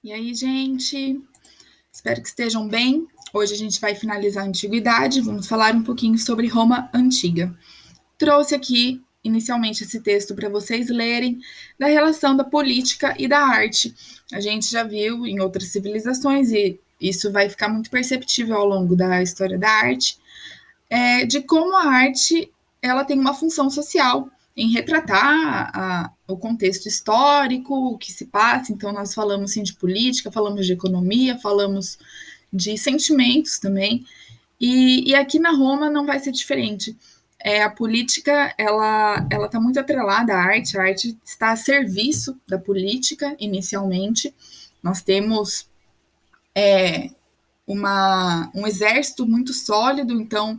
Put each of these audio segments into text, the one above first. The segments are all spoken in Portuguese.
E aí, gente? Espero que estejam bem. Hoje a gente vai finalizar a antiguidade, vamos falar um pouquinho sobre Roma Antiga. Trouxe aqui inicialmente esse texto para vocês lerem da relação da política e da arte. A gente já viu em outras civilizações e isso vai ficar muito perceptível ao longo da história da arte, de como a arte ela tem uma função social em retratar o contexto histórico, o que se passa. Então, nós falamos sim, de política, falamos de economia, falamos de sentimentos também. E aqui na Roma não vai ser diferente. A política ela está muito atrelada à arte, a arte está a serviço da política inicialmente. Nós temos um exército muito sólido, então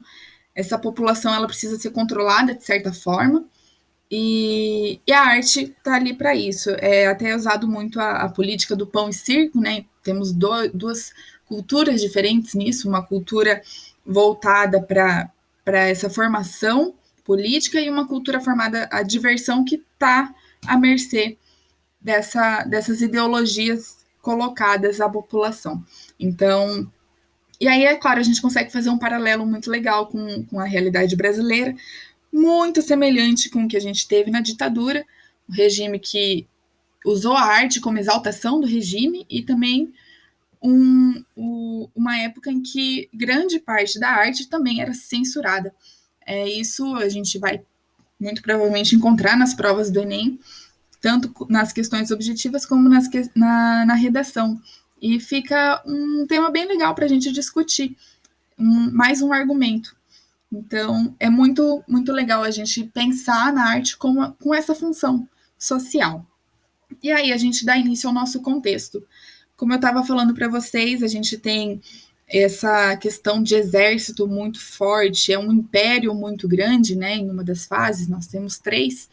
essa população ela precisa ser controlada de certa forma. E a arte está ali para isso. É até usado muito a política do pão e circo, né? Temos duas culturas diferentes nisso, uma cultura voltada para essa formação política e uma cultura formada à diversão que está à mercê dessas ideologias colocadas à população. Então, e aí, é claro, a gente consegue fazer um paralelo muito legal com a realidade brasileira, muito semelhante com o que a gente teve na ditadura, o regime que usou a arte como exaltação do regime e também uma época em que grande parte da arte também era censurada. Isso a gente vai muito provavelmente encontrar nas provas do Enem, tanto nas questões objetivas como na redação. E fica um tema bem legal para a gente discutir, mais um argumento. Então, é muito, muito legal a gente pensar na arte com essa função social. E aí, a gente dá início ao nosso contexto. Como eu estava falando para vocês, a gente tem essa questão de exército muito forte, é um império muito grande, né? Em uma das fases, nós temos três.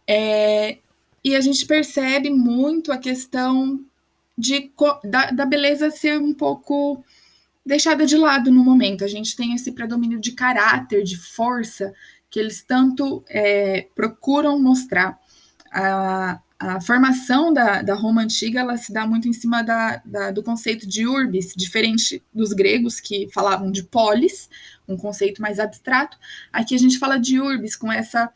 E a gente percebe muito a questão da beleza ser um pouco deixada de lado no momento. A gente tem esse predomínio de caráter, de força, que eles tanto procuram mostrar. A formação da Roma Antiga ela se dá muito em cima do conceito de urbis, diferente dos gregos que falavam de polis, um conceito mais abstrato. Aqui a gente fala de urbis, com essa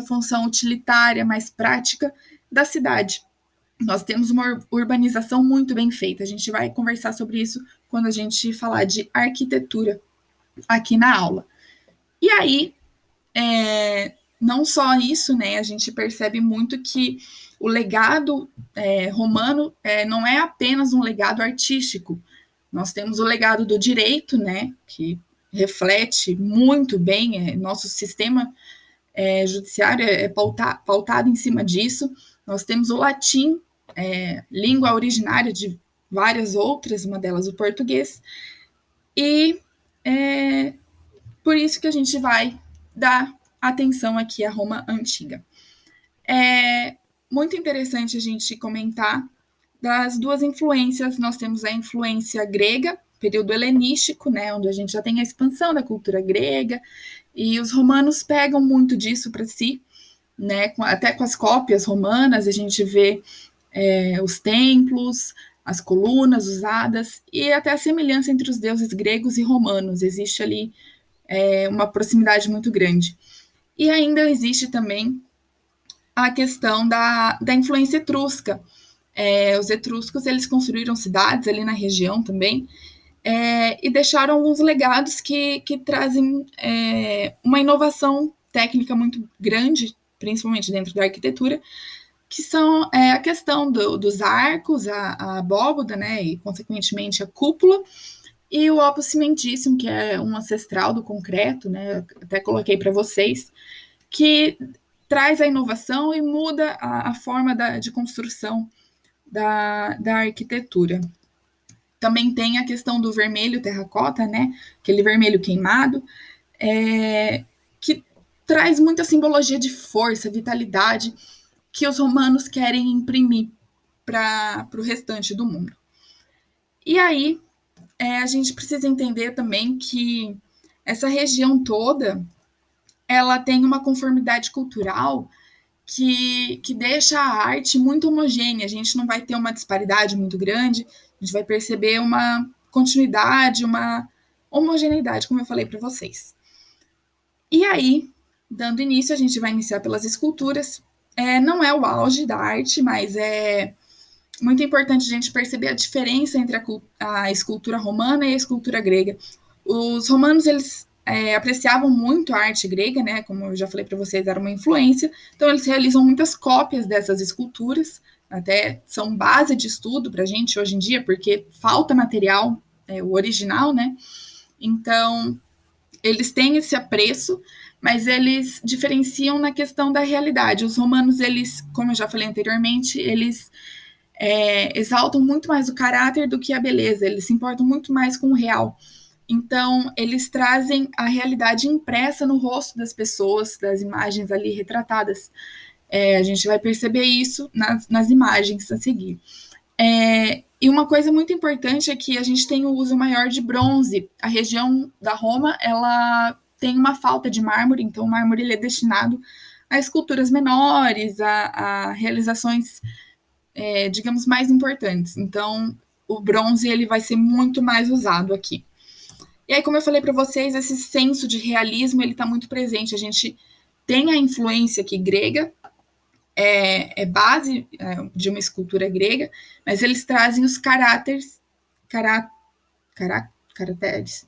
função utilitária, mais prática da cidade. Nós temos uma urbanização muito bem feita. A gente vai conversar sobre isso quando a gente falar de arquitetura aqui na aula. E aí, não só isso, né? A gente percebe muito que o legado romano não é apenas um legado artístico. Nós temos o legado do direito, né? Que reflete muito bem nosso sistema judiciário é pautado em cima disso. Nós temos o latim, língua originária de várias outras, uma delas o português, e por isso que a gente vai dar atenção aqui à Roma Antiga. É muito interessante a gente comentar das duas influências. Nós temos a influência grega, período helenístico, né, onde a gente já tem a expansão da cultura grega, e os romanos pegam muito disso para si, né, até com as cópias romanas, a gente vê os templos, as colunas usadas, e até a semelhança entre os deuses gregos e romanos. Existe ali uma proximidade muito grande. E ainda existe também a questão da influência etrusca. Os etruscos eles construíram cidades ali na região também, e deixaram alguns legados que trazem uma inovação técnica muito grande, principalmente dentro da arquitetura, que são a questão dos arcos, a abóboda, né, e consequentemente a cúpula, e o opus cimentício, que é um ancestral do concreto, né, até coloquei para vocês, que traz a inovação e muda a forma de construção da arquitetura. Também tem a questão do vermelho terracota, né, aquele vermelho queimado, que traz muita simbologia de força, vitalidade, que os romanos querem imprimir para o restante do mundo. E aí, a gente precisa entender também que essa região toda, ela tem uma conformidade cultural que deixa a arte muito homogênea. A gente não vai ter uma disparidade muito grande, a gente vai perceber uma continuidade, uma homogeneidade, como eu falei para vocês. E aí, dando início, a gente vai iniciar pelas esculturas. Não é o auge da arte, mas é muito importante a gente perceber a diferença entre a escultura romana e a escultura grega. Os romanos, eles apreciavam muito a arte grega, né? Como eu já falei para vocês, era uma influência. Então, eles realizam muitas cópias dessas esculturas, até são base de estudo para a gente hoje em dia, porque falta material, o original, né? Então, eles têm esse apreço, mas eles diferenciam na questão da realidade. Os romanos, eles, como eu já falei anteriormente, eles exaltam muito mais o caráter do que a beleza, eles se importam muito mais com o real. Então, eles trazem a realidade impressa no rosto das pessoas, das imagens ali retratadas. A gente vai perceber isso nas imagens a seguir. E uma coisa muito importante é que a gente tem o uso maior de bronze. A região da Roma, ela tem uma falta de mármore, então o mármore ele é destinado a esculturas menores, a realizações, digamos, mais importantes. Então, o bronze ele vai ser muito mais usado aqui. E aí, como eu falei para vocês, esse senso de realismo ele está muito presente. A gente tem a influência aqui grega, base de uma escultura grega, mas eles trazem os caracteres,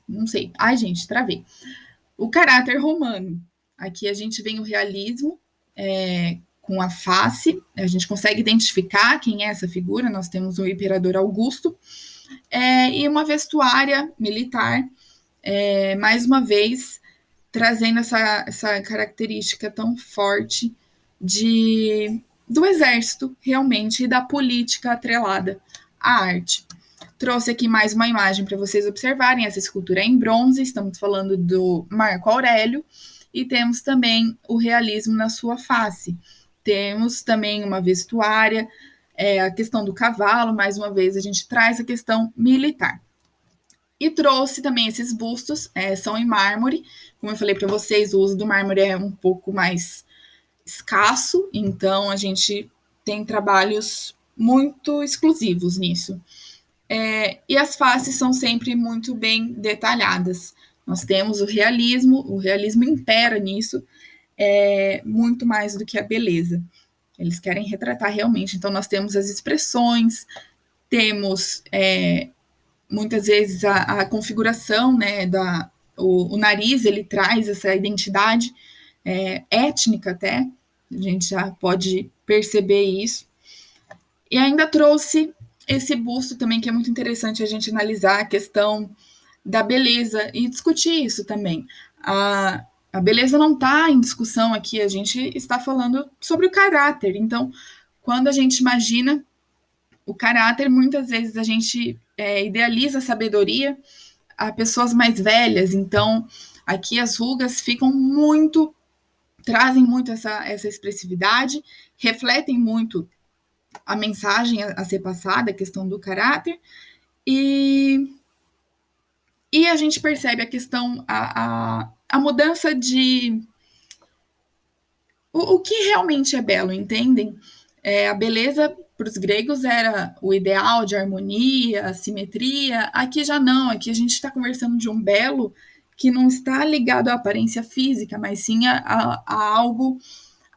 não sei. Ai, gente, travei. O caráter romano. Aqui a gente vem o realismo com a face, a gente consegue identificar quem é essa figura. Nós temos o imperador Augusto e uma vestuária militar, mais uma vez trazendo essa característica tão forte do exército, realmente, e da política atrelada à arte. Trouxe aqui mais uma imagem para vocês observarem. Essa escultura é em bronze, estamos falando do Marco Aurélio, e temos também o realismo na sua face. Temos também uma vestuária, a questão do cavalo, mais uma vez a gente traz a questão militar. E trouxe também esses bustos, são em mármore. Como eu falei para vocês, o uso do mármore é um pouco mais escasso, então a gente tem trabalhos muito exclusivos nisso. E as faces são sempre muito bem detalhadas. Nós temos o realismo impera nisso, muito mais do que a beleza. Eles querem retratar realmente. Então, nós temos as expressões, temos muitas vezes a configuração, né, o nariz, ele traz essa identidade étnica até, a gente já pode perceber isso. E ainda trouxe esse busto também, que é muito interessante a gente analisar a questão da beleza e discutir isso também. A beleza não está em discussão aqui, a gente está falando sobre o caráter. Então, quando a gente imagina o caráter, muitas vezes a gente idealiza a sabedoria a pessoas mais velhas. Então, aqui as rugas trazem muito essa expressividade, refletem muito a mensagem a ser passada, a questão do caráter, e a gente percebe a questão, a mudança de o que realmente é belo, entendem? A beleza para os gregos era o ideal de harmonia, simetria. Aqui já não, aqui a gente está conversando de um belo que não está ligado à aparência física, mas sim a algo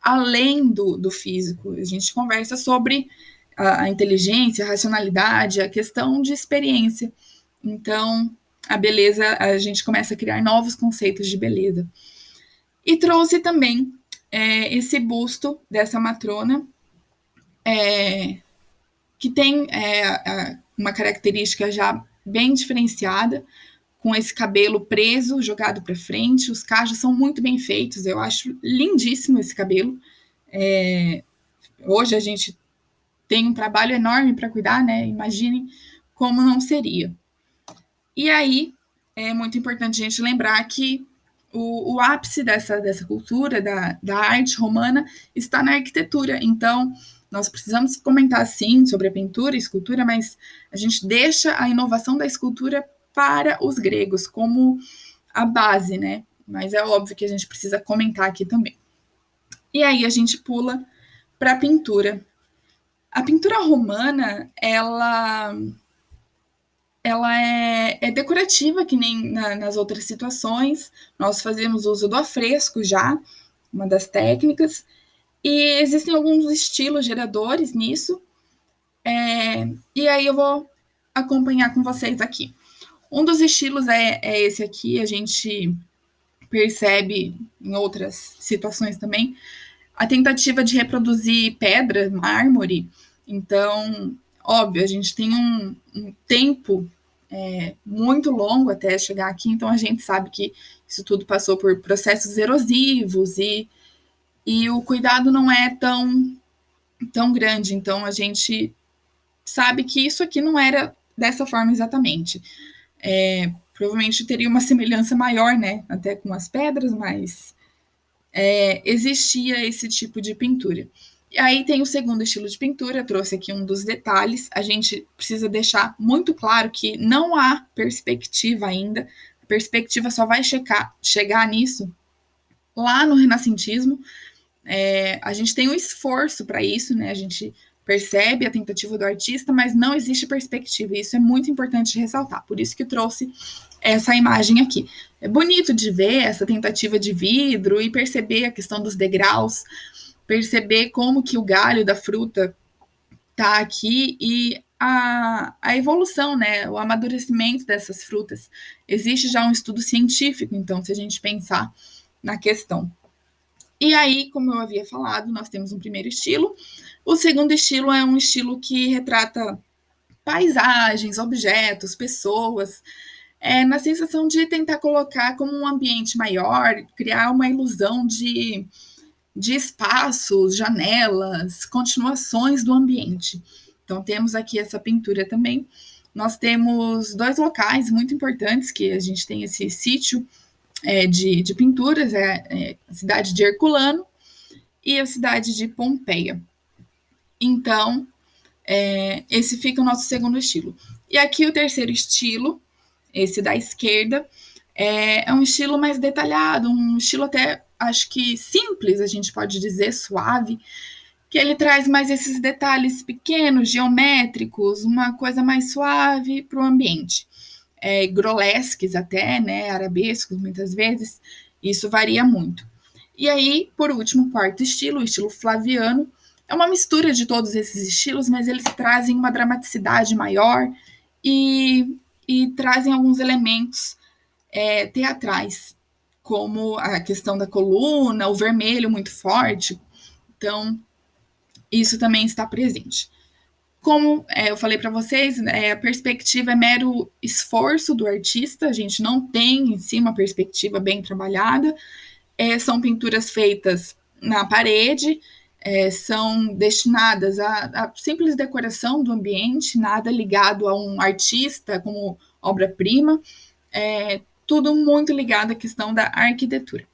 além do físico. A gente conversa sobre a inteligência, a racionalidade, a questão de experiência. Então, a beleza, a gente começa a criar novos conceitos de beleza. E trouxe também esse busto dessa matrona, que tem uma característica já bem diferenciada, com esse cabelo preso, jogado para frente. Os cajos são muito bem feitos, eu acho lindíssimo esse cabelo. Hoje a gente tem um trabalho enorme para cuidar, né? Imaginem como não seria. E aí, é muito importante a gente lembrar que o ápice dessa cultura, da arte romana, está na arquitetura. Então, nós precisamos comentar, sim, sobre a pintura e escultura, mas a gente deixa a inovação da escultura para os gregos como a base, né? Mas é óbvio que a gente precisa comentar aqui também. E aí a gente pula para a pintura. A pintura romana, ela é decorativa, que nem nas outras situações. Nós fazemos uso do afresco já, uma das técnicas, e existem alguns estilos geradores nisso, e aí eu vou acompanhar com vocês aqui. Um dos estilos é esse aqui, a gente percebe em outras situações também, a tentativa de reproduzir pedra, mármore. Então, óbvio, a gente tem um tempo muito longo até chegar aqui, então a gente sabe que isso tudo passou por processos erosivos e o cuidado não é tão grande. Então, a gente sabe que isso aqui não era dessa forma exatamente. Provavelmente teria uma semelhança maior, né? Até com as pedras, mas existia esse tipo de pintura. E aí tem o segundo estilo de pintura, eu trouxe aqui um dos detalhes. A gente precisa deixar muito claro que não há perspectiva ainda. A perspectiva só vai chegar nisso lá no renascentismo. A gente tem um esforço para isso, né? A gente percebe a tentativa do artista, mas não existe perspectiva. E isso é muito importante de ressaltar. Por isso que trouxe essa imagem aqui. É bonito de ver essa tentativa de vidro e perceber a questão dos degraus, perceber como que o galho da fruta tá aqui e a evolução, né, o amadurecimento dessas frutas. Existe já um estudo científico, então, se a gente pensar na questão. E aí, como eu havia falado, nós temos um primeiro estilo. O segundo estilo é um estilo que retrata paisagens, objetos, pessoas, na sensação de tentar colocar como um ambiente maior, criar uma ilusão de espaços, janelas, continuações do ambiente. Então, temos aqui essa pintura também. Nós temos 2 locais muito importantes que a gente tem esse sítio de pinturas, a cidade de Herculano e a cidade de Pompeia. Então, esse fica o nosso segundo estilo. E aqui o terceiro estilo, esse da esquerda, é um estilo mais detalhado, um estilo até, acho que simples, a gente pode dizer, suave, que ele traz mais esses detalhes pequenos, geométricos, uma coisa mais suave para o ambiente. Grolesques até, né, arabescos muitas vezes, isso varia muito. E aí, por último, o quarto estilo, o estilo flaviano, é uma mistura de todos esses estilos, mas eles trazem uma dramaticidade maior e trazem alguns elementos teatrais, como a questão da coluna, o vermelho muito forte. Então, isso também está presente. Como eu falei para vocês, a perspectiva é mero esforço do artista, a gente não tem em si uma perspectiva bem trabalhada. São pinturas feitas na parede, são destinadas à simples decoração do ambiente, nada ligado a um artista como obra-prima, tudo muito ligado à questão da arquitetura.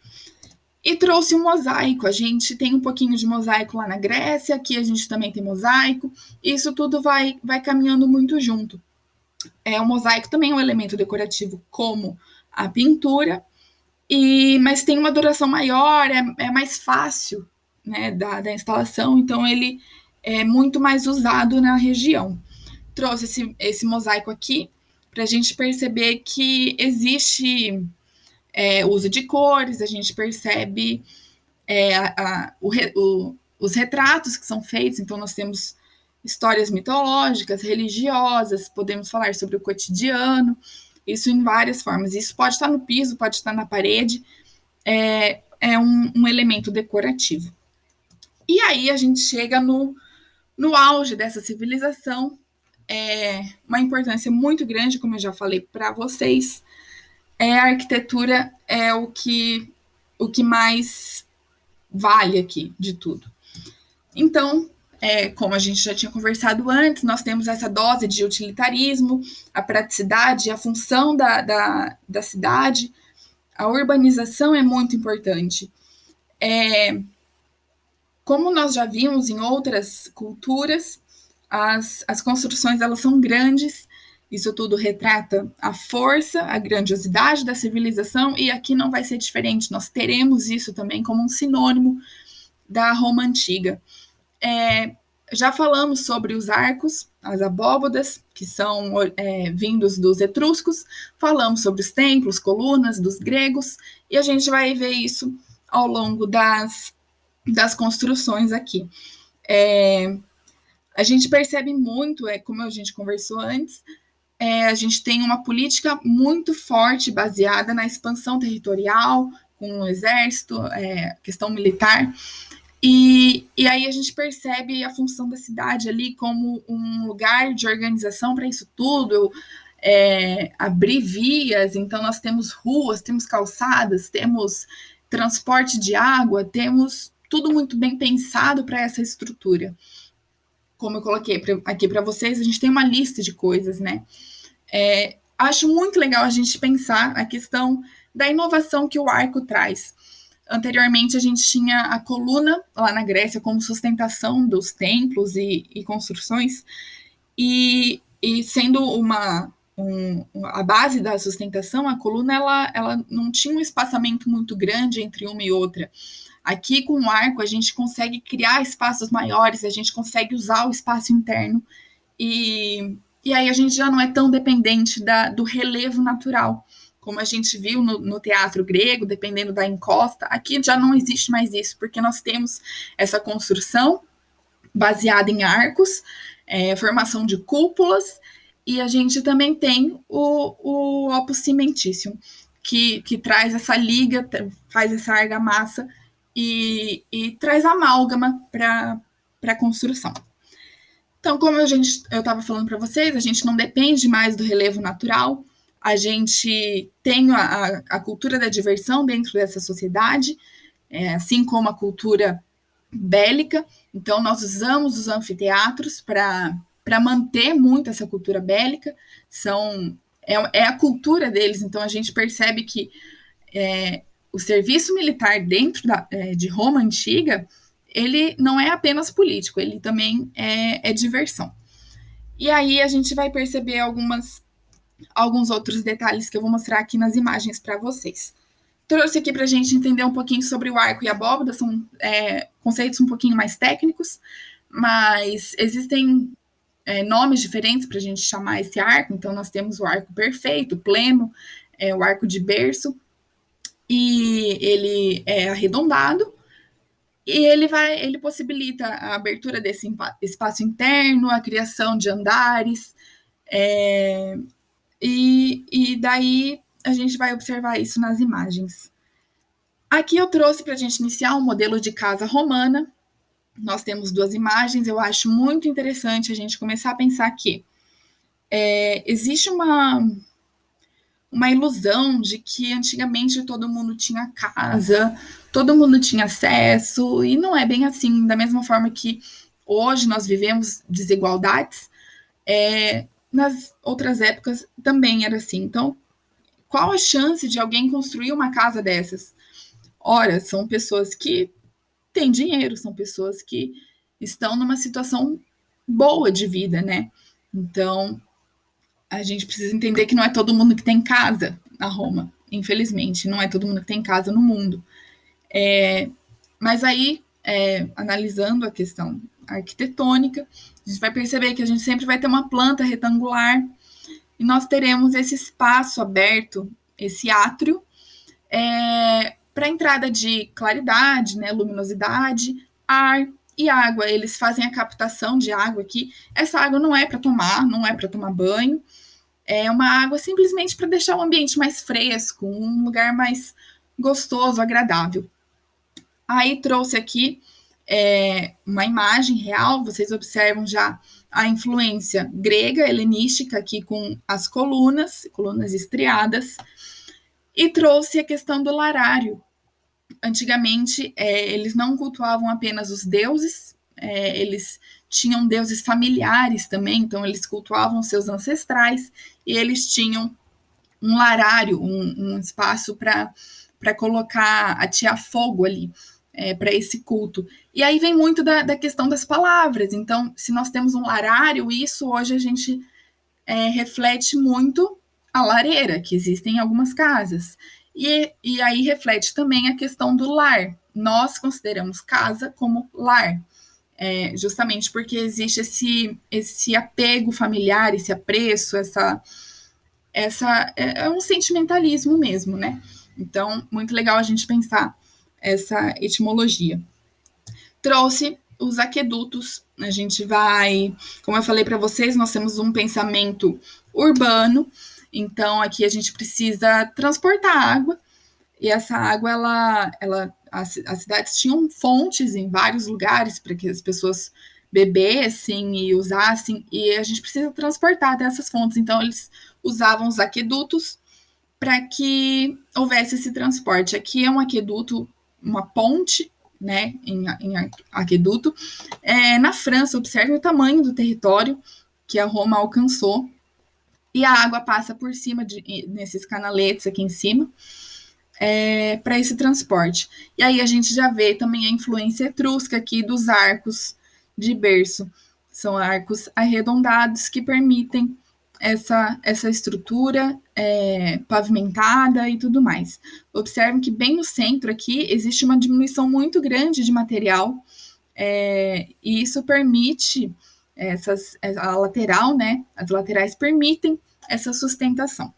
E trouxe um mosaico, a gente tem um pouquinho de mosaico lá na Grécia, aqui a gente também tem mosaico, isso tudo vai caminhando muito junto. O mosaico também é um elemento decorativo como a pintura, mas tem uma duração maior, é mais fácil, né, da instalação, então ele é muito mais usado na região. Trouxe esse mosaico aqui para a gente perceber que existe uso de cores, a gente percebe os retratos que são feitos, então nós temos histórias mitológicas, religiosas, podemos falar sobre o cotidiano, isso em várias formas. Isso pode estar no piso, pode estar na parede, é um elemento decorativo. E aí a gente chega no auge dessa civilização, uma importância muito grande, como eu já falei para vocês, a arquitetura é o que mais vale aqui de tudo. Então, como a gente já tinha conversado antes, nós temos essa dose de utilitarismo, a praticidade, a função da cidade, a urbanização é muito importante. Como nós já vimos em outras culturas, as construções elas são grandes, isso tudo retrata a força, a grandiosidade da civilização, e aqui não vai ser diferente, nós teremos isso também como um sinônimo da Roma Antiga. Já falamos sobre os arcos, as abóbodas, que são vindos dos etruscos, falamos sobre os templos, colunas dos gregos, e a gente vai ver isso ao longo das construções aqui. A gente percebe muito, como a gente conversou antes, a gente tem uma política muito forte baseada na expansão territorial, com o exército, questão militar. E aí a gente percebe a função da cidade ali como um lugar de organização para isso tudo, abrir vias. Então nós temos ruas, temos calçadas, temos transporte de água, temos tudo muito bem pensado para essa estrutura. Como eu coloquei aqui para vocês, a gente tem uma lista de coisas, né? Acho muito legal a gente pensar a questão da inovação que o arco traz. Anteriormente, a gente tinha a coluna lá na Grécia como sustentação dos templos e construções, e sendo a base da sustentação, a coluna ela não tinha um espaçamento muito grande entre uma e outra. Aqui, com o arco, a gente consegue criar espaços maiores, a gente consegue usar o espaço interno, e aí a gente já não é tão dependente do relevo natural. Como a gente viu no teatro grego, dependendo da encosta, aqui já não existe mais isso, porque nós temos essa construção baseada em arcos, formação de cúpulas, e a gente também tem o opus cimentício, que traz essa liga, faz essa argamassa e traz amálgama para a construção. Então, como eu estava falando para vocês, a gente não depende mais do relevo natural, a gente tem a cultura da diversão dentro dessa sociedade, assim como a cultura bélica. Então, nós usamos os anfiteatros para manter muito essa cultura bélica. É a cultura deles, então a gente percebe que o serviço militar dentro de Roma antiga, ele não é apenas político, ele também é diversão. E aí a gente vai perceber alguns outros detalhes que eu vou mostrar aqui nas imagens para vocês. Trouxe aqui para a gente entender um pouquinho sobre o arco e a abóbada, são conceitos um pouquinho mais técnicos, mas existem nomes diferentes para a gente chamar esse arco. Então, nós temos o arco perfeito, pleno, o arco de berço, e ele é arredondado, e ele possibilita a abertura desse espaço interno, a criação de andares, e daí a gente vai observar isso nas imagens. Aqui eu trouxe para a gente iniciar um modelo de casa romana. Nós temos 2 imagens. Eu acho muito interessante a gente começar a pensar que existe uma ilusão de que antigamente todo mundo tinha casa, todo mundo tinha acesso, e não é bem assim. Da mesma forma que hoje nós vivemos desigualdades, nas outras épocas também era assim. Então, qual a chance de alguém construir uma casa dessas? Ora, são pessoas que têm dinheiro, são pessoas que estão numa situação boa de vida, né? Então, a gente precisa entender que não é todo mundo que tem casa na Roma, infelizmente, não é todo mundo que tem casa no mundo. Mas aí, analisando a questão arquitetônica, a gente vai perceber que a gente sempre vai ter uma planta retangular e nós teremos esse espaço aberto, esse átrio, para entrada de claridade, né, luminosidade, ar e água. Eles fazem a captação de água aqui. Essa água não é para tomar, não é para tomar banho. É uma água simplesmente para deixar o ambiente mais fresco, um lugar mais gostoso, agradável. Aí trouxe aqui uma imagem real. Vocês observam já a influência grega, helenística, aqui com as colunas estriadas. E trouxe a questão do larário. Antigamente, eles não cultuavam apenas os deuses, eles tinham deuses familiares também, então eles cultuavam seus ancestrais, e eles tinham um larário, um espaço para colocar, atear fogo ali, para esse culto. E aí vem muito da questão das palavras. Então, se nós temos um larário, isso hoje a gente reflete muito a lareira, que existem em algumas casas. E aí reflete também a questão do lar. Nós consideramos casa como lar. justamente porque existe esse apego familiar, esse apreço, é um sentimentalismo mesmo, né? Então, muito legal a gente pensar essa etimologia. Trouxe os aquedutos, a gente vai, como eu falei para vocês, nós temos um pensamento urbano, então aqui a gente precisa transportar água, e essa água, as cidades tinham fontes em vários lugares para que as pessoas bebessem e usassem, e a gente precisa transportar até essas fontes. Então, eles usavam os aquedutos para que houvesse esse transporte. Aqui é um aqueduto, uma ponte, né, em aqueduto. Na França, observe o tamanho do território que a Roma alcançou, e a água passa por cima, nesses canaletes aqui em cima, para esse transporte. E aí a gente já vê também a influência etrusca aqui dos arcos de berço. São arcos arredondados que permitem essa estrutura pavimentada e tudo mais. Observem que bem no centro aqui existe uma diminuição muito grande de material, e isso permite a lateral, né? As laterais permitem essa sustentação.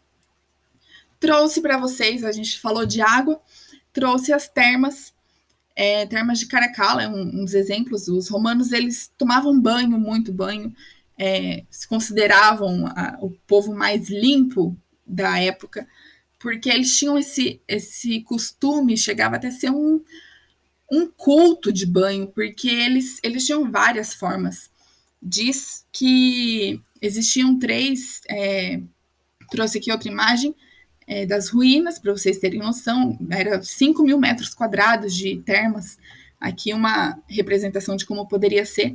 Trouxe para vocês, a gente falou de água, trouxe as termas, termas de Caracalla, uns exemplos. Os romanos, eles tomavam banho, muito banho, se consideravam o povo mais limpo da época, porque eles tinham esse costume, chegava até a ser um culto de banho, porque eles tinham várias formas. Diz que existiam 3, trouxe aqui outra imagem, das ruínas, para vocês terem noção, era 5 mil metros quadrados de termas, aqui uma representação de como poderia ser.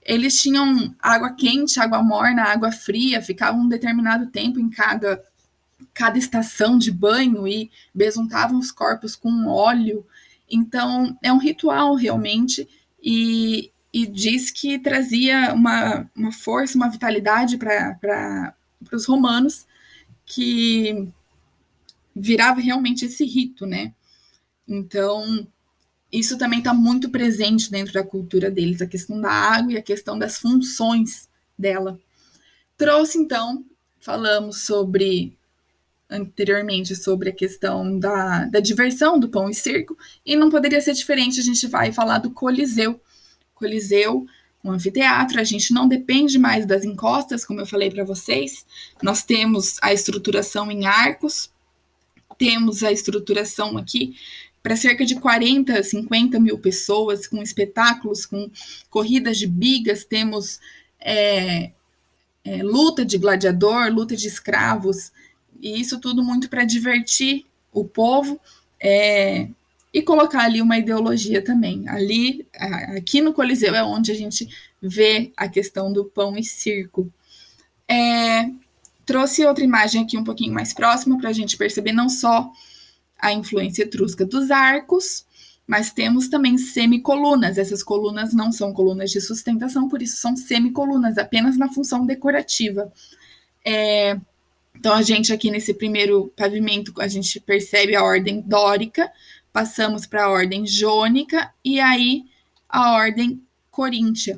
Eles tinham água quente, água morna, água fria, ficavam um determinado tempo em cada estação de banho e besuntavam os corpos com óleo. Então, é um ritual realmente, e diz que trazia uma força, uma vitalidade para os romanos, que virava realmente esse rito, né? Então, isso também está muito presente dentro da cultura deles, a questão da água e a questão das funções dela. Trouxe, então, falamos anteriormente sobre a questão da diversão do pão e circo, e não poderia ser diferente, a gente vai falar do Coliseu. Coliseu, um anfiteatro, a gente não depende mais das encostas, como eu falei para vocês, nós temos a estruturação em arcos, temos a estruturação aqui para cerca de 40, 50 mil pessoas, com espetáculos, com corridas de bigas, temos luta de gladiador, luta de escravos, e isso tudo muito para divertir o povo e colocar ali uma ideologia também. Aqui no Coliseu é onde a gente vê a questão do pão e circo. Trouxe outra imagem aqui um pouquinho mais próxima para a gente perceber não só a influência etrusca dos arcos, mas temos também semicolunas. Essas colunas não são colunas de sustentação, por isso são semicolunas, apenas na função decorativa. Então, a gente aqui nesse primeiro pavimento, a gente percebe a ordem dórica, passamos para a ordem jônica e aí a ordem coríntia.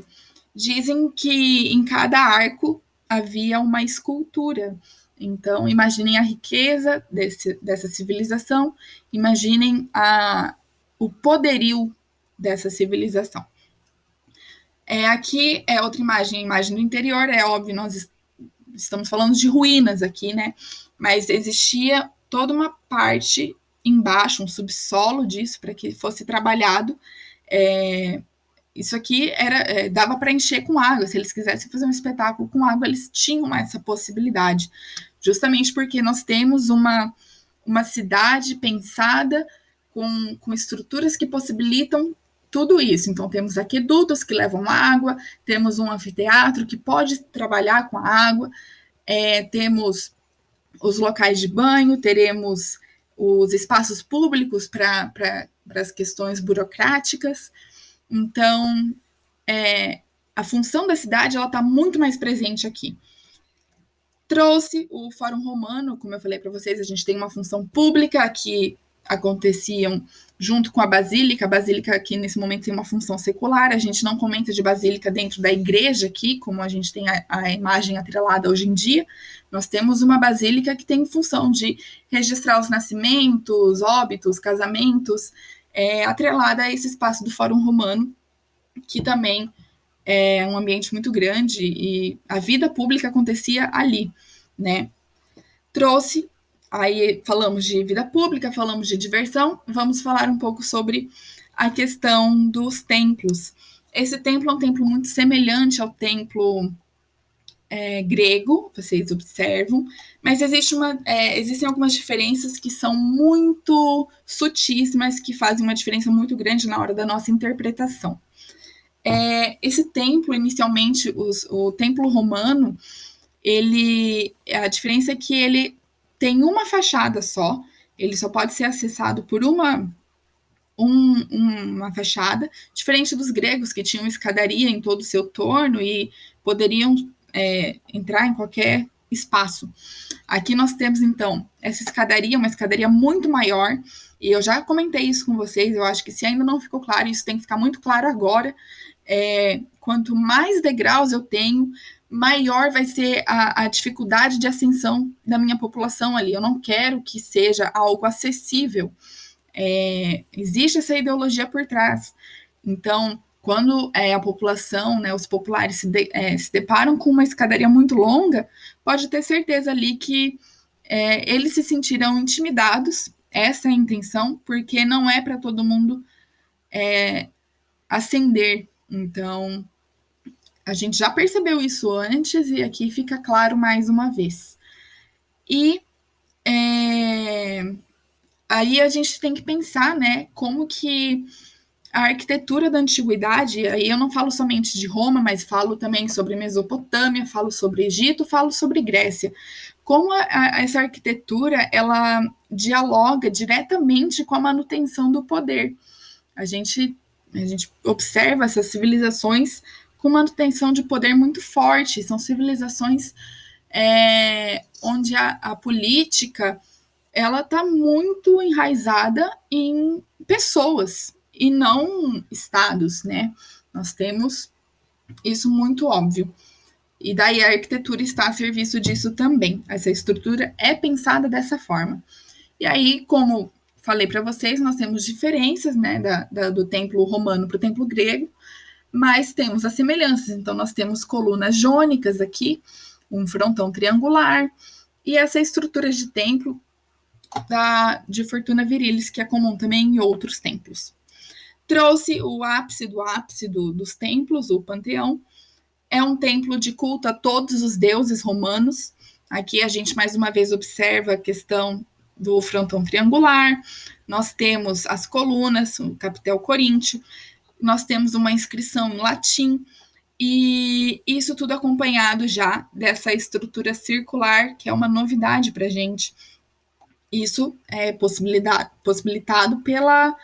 Dizem que em cada arco havia uma escultura. Então, imaginem a riqueza dessa civilização, imaginem o poderio dessa civilização. Aqui é outra imagem, a imagem do interior, é óbvio, nós estamos falando de ruínas aqui, né? Mas existia toda uma parte embaixo, um subsolo disso, para que fosse trabalhado. Isso aqui dava para encher com água. Se eles quisessem fazer um espetáculo com água, eles tinham essa possibilidade. Justamente porque nós temos uma cidade pensada com estruturas que possibilitam tudo isso. Então, temos aquedutos que levam água, temos um anfiteatro que pode trabalhar com a água, temos os locais de banho, teremos os espaços públicos para as questões burocráticas. Então, a função da cidade está muito mais presente aqui. Trouxe o Fórum Romano, como eu falei para vocês, a gente tem uma função pública aqui, aconteciam junto com a basílica aqui nesse momento tem uma função secular, a gente não comenta de basílica dentro da igreja aqui, como a gente tem a imagem atrelada hoje em dia, nós temos uma basílica que tem função de registrar os nascimentos, óbitos, casamentos, atrelada a esse espaço do Fórum Romano, que também é um ambiente muito grande e a vida pública acontecia ali, né? Trouxe, aí falamos de vida pública, falamos de diversão, vamos falar um pouco sobre a questão dos templos. Esse templo é um templo muito semelhante ao templo grego, vocês observam, mas existem algumas diferenças que são muito sutis, mas que fazem uma diferença muito grande na hora da nossa interpretação. Esse templo, inicialmente, o templo romano, a diferença é que ele tem uma fachada só, ele só pode ser acessado por uma fachada, diferente dos gregos, que tinham escadaria em todo o seu torno e poderiam entrar em qualquer espaço. Aqui nós temos, então, essa escadaria, uma escadaria muito maior, e eu já comentei isso com vocês, eu acho que se ainda não ficou claro, isso tem que ficar muito claro agora. Quanto mais degraus eu tenho, maior vai ser a dificuldade de ascensão da minha população ali. Eu não quero que seja algo acessível. Existe essa ideologia por trás. Então, quando a população, né, os populares se deparam com uma escadaria muito longa, pode ter certeza ali que eles se sentirão intimidados, essa é a intenção, porque não é para todo mundo ascender. Então, a gente já percebeu isso antes e aqui fica claro mais uma vez. E aí a gente tem que pensar, né, como que a arquitetura da antiguidade, aí eu não falo somente de Roma, mas falo também sobre Mesopotâmia, falo sobre Egito, falo sobre Grécia. Como essa arquitetura, ela dialoga diretamente com a manutenção do poder. A gente observa essas civilizações com manutenção de poder muito forte, são civilizações onde a política ela está muito enraizada em pessoas e não estados, né? Nós temos isso muito óbvio. E daí a arquitetura está a serviço disso também. Essa estrutura é pensada dessa forma. E aí, como falei para vocês, nós temos diferenças, né, do templo romano para o templo grego, mas temos as semelhanças. Então, nós temos colunas jônicas aqui, um frontão triangular, e essa estrutura de templo de Fortuna Virilis, que é comum também em outros templos. Trouxe o ápice do ápice dos templos, o Panteão. É um templo de culto a todos os deuses romanos. Aqui a gente mais uma vez observa a questão do frontão triangular. Nós temos as colunas, o capitel coríntio. Nós temos uma inscrição em latim. E isso tudo acompanhado já dessa estrutura circular, que é uma novidade para a gente. Isso é possibilitado pela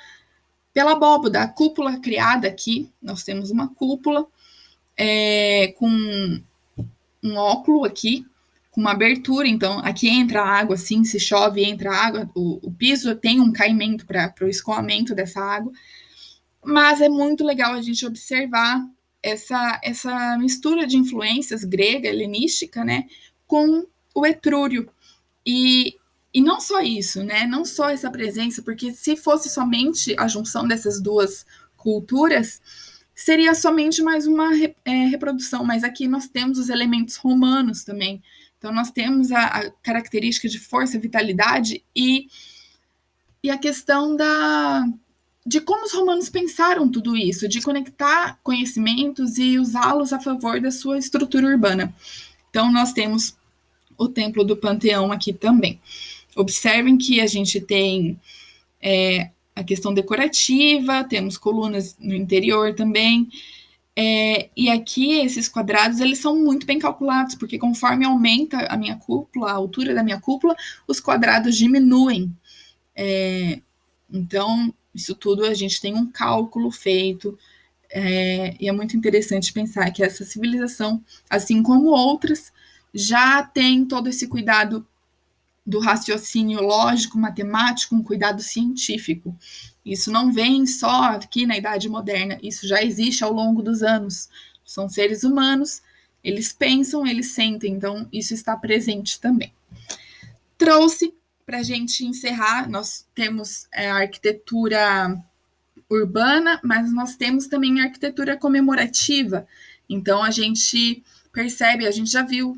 abóboda, a cúpula criada aqui. Nós temos uma cúpula com um óculo aqui, com uma abertura. Então, aqui entra a água, assim, se chove, entra a água. O piso tem um caimento para o escoamento dessa água. Mas é muito legal a gente observar essa mistura de influências grega, helenística, né, com o etrúrio. E não só isso, né? Não só essa presença, porque se fosse somente a junção dessas duas culturas, seria somente mais uma reprodução. Mas aqui nós temos os elementos romanos também. Então, nós temos a característica de força, vitalidade e a questão de como os romanos pensaram tudo isso, de conectar conhecimentos e usá-los a favor da sua estrutura urbana. Então, nós temos o Templo do Panteão aqui também. Observem que a gente tem a questão decorativa, temos colunas no interior também, e aqui esses quadrados, eles são muito bem calculados, porque conforme aumenta a minha cúpula, a altura da minha cúpula, os quadrados diminuem. Então, isso tudo a gente tem um cálculo feito, e é muito interessante pensar que essa civilização, assim como outras, já tem todo esse cuidado do raciocínio lógico, matemático, um cuidado científico. Isso não vem só aqui na Idade Moderna, isso já existe ao longo dos anos. São seres humanos, eles pensam, eles sentem, então isso está presente também. Trouxe, para a gente encerrar, nós temos a arquitetura urbana, mas nós temos também a arquitetura comemorativa. Então a gente percebe, a gente já viu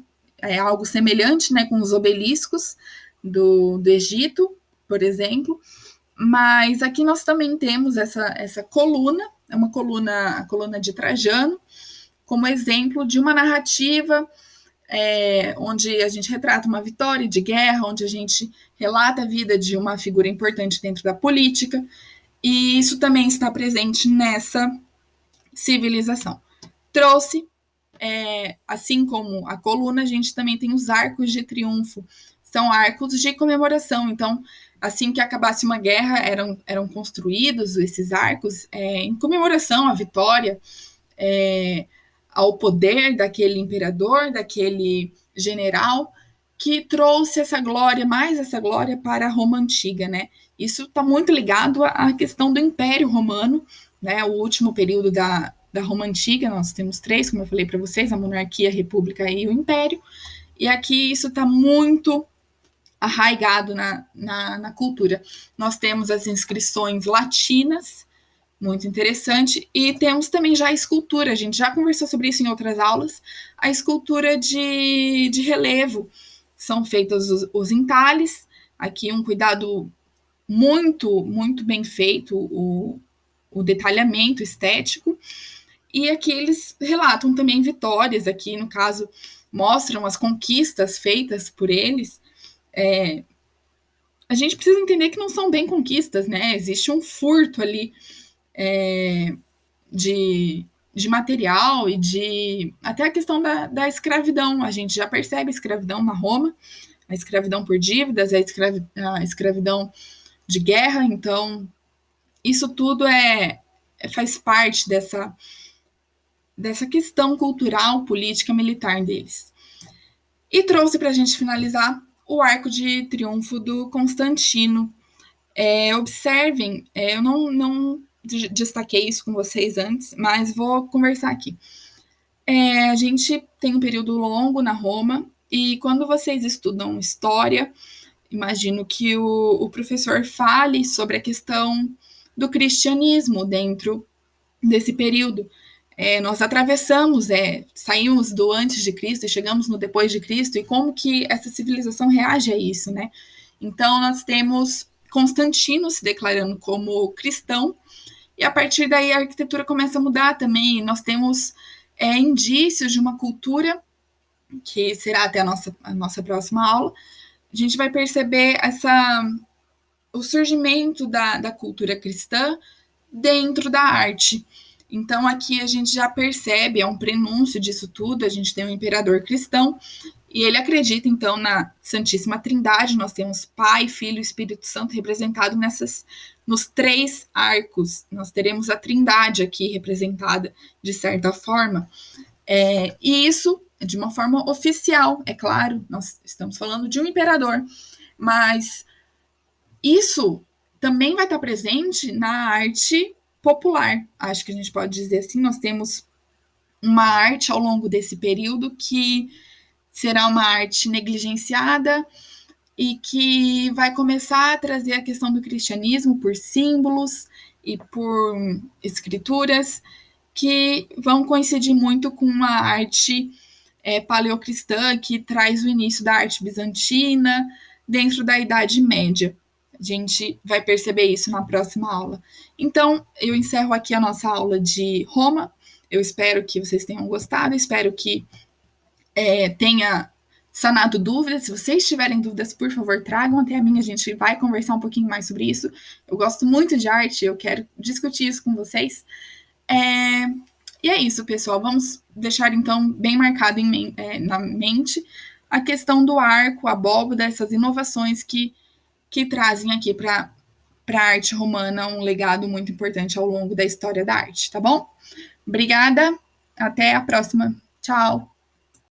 algo semelhante, né, com os obeliscos do Egito, por exemplo, mas aqui nós também temos essa coluna, é uma coluna, a coluna de Trajano, como exemplo de uma narrativa onde a gente retrata uma vitória de guerra, onde a gente relata a vida de uma figura importante dentro da política, e isso também está presente nessa civilização. Trouxe, assim como a coluna, a gente também tem os arcos de triunfo, são arcos de comemoração, então, assim que acabasse uma guerra, eram construídos esses arcos em comemoração à vitória, ao poder daquele imperador, daquele general, que trouxe essa glória, mais essa glória para a Roma Antiga, né? Isso está muito ligado à questão do Império Romano, né? O último período da Roma Antiga, nós temos 3, como eu falei para vocês, a monarquia, a república e o império, e aqui isso está muito arraigado na cultura. Nós temos as inscrições latinas, muito interessante, e temos também já a escultura, a gente já conversou sobre isso em outras aulas, a escultura de relevo, são feitos os entalhes, aqui um cuidado muito, muito bem feito, o detalhamento estético, e aqui eles relatam também vitórias, aqui no caso mostram as conquistas feitas por eles. A gente precisa entender que não são bem conquistas, né? Existe um furto ali de material e até a questão da escravidão. A gente já percebe a escravidão na Roma, a escravidão por dívidas, a escravidão de guerra, então isso tudo faz parte dessa questão cultural, política, militar deles. E trouxe para a gente finalizar o arco de triunfo do Constantino. Observem, eu não destaquei isso com vocês antes, mas vou conversar aqui. A gente tem um período longo na Roma, e quando vocês estudam história, imagino que o professor fale sobre a questão do cristianismo dentro desse período. Nós atravessamos, saímos do antes de Cristo e chegamos no depois de Cristo, e como que essa civilização reage a isso, né? Então, nós temos Constantino se declarando como cristão, e a partir daí a arquitetura começa a mudar também. Nós temos indícios de uma cultura, que será até a nossa próxima aula. A gente vai perceber o surgimento da cultura cristã dentro da arte. Então, aqui a gente já percebe, é um prenúncio disso tudo, a gente tem um imperador cristão, e ele acredita, então, na Santíssima Trindade. Nós temos Pai, Filho e Espírito Santo representado nos 3 arcos. Nós teremos a Trindade aqui representada, de certa forma. E isso de uma forma oficial, é claro, nós estamos falando de um imperador, mas isso também vai estar presente na arte popular, acho que a gente pode dizer assim. Nós temos uma arte ao longo desse período que será uma arte negligenciada e que vai começar a trazer a questão do cristianismo por símbolos e por escrituras que vão coincidir muito com uma arte paleocristã, que traz o início da arte bizantina dentro da Idade Média. A gente vai perceber isso na próxima aula. Então, eu encerro aqui a nossa aula de Roma. Eu espero que vocês tenham gostado, espero que tenha sanado dúvidas. Se vocês tiverem dúvidas, por favor, tragam até a mim, a gente vai conversar um pouquinho mais sobre isso. Eu gosto muito de arte, eu quero discutir isso com vocês. E é isso, pessoal. Vamos deixar, então, bem marcado na mente a questão do arco, a abóbada, essas inovações que trazem aqui para a arte romana um legado muito importante ao longo da história da arte, tá bom? Obrigada, até a próxima. Tchau!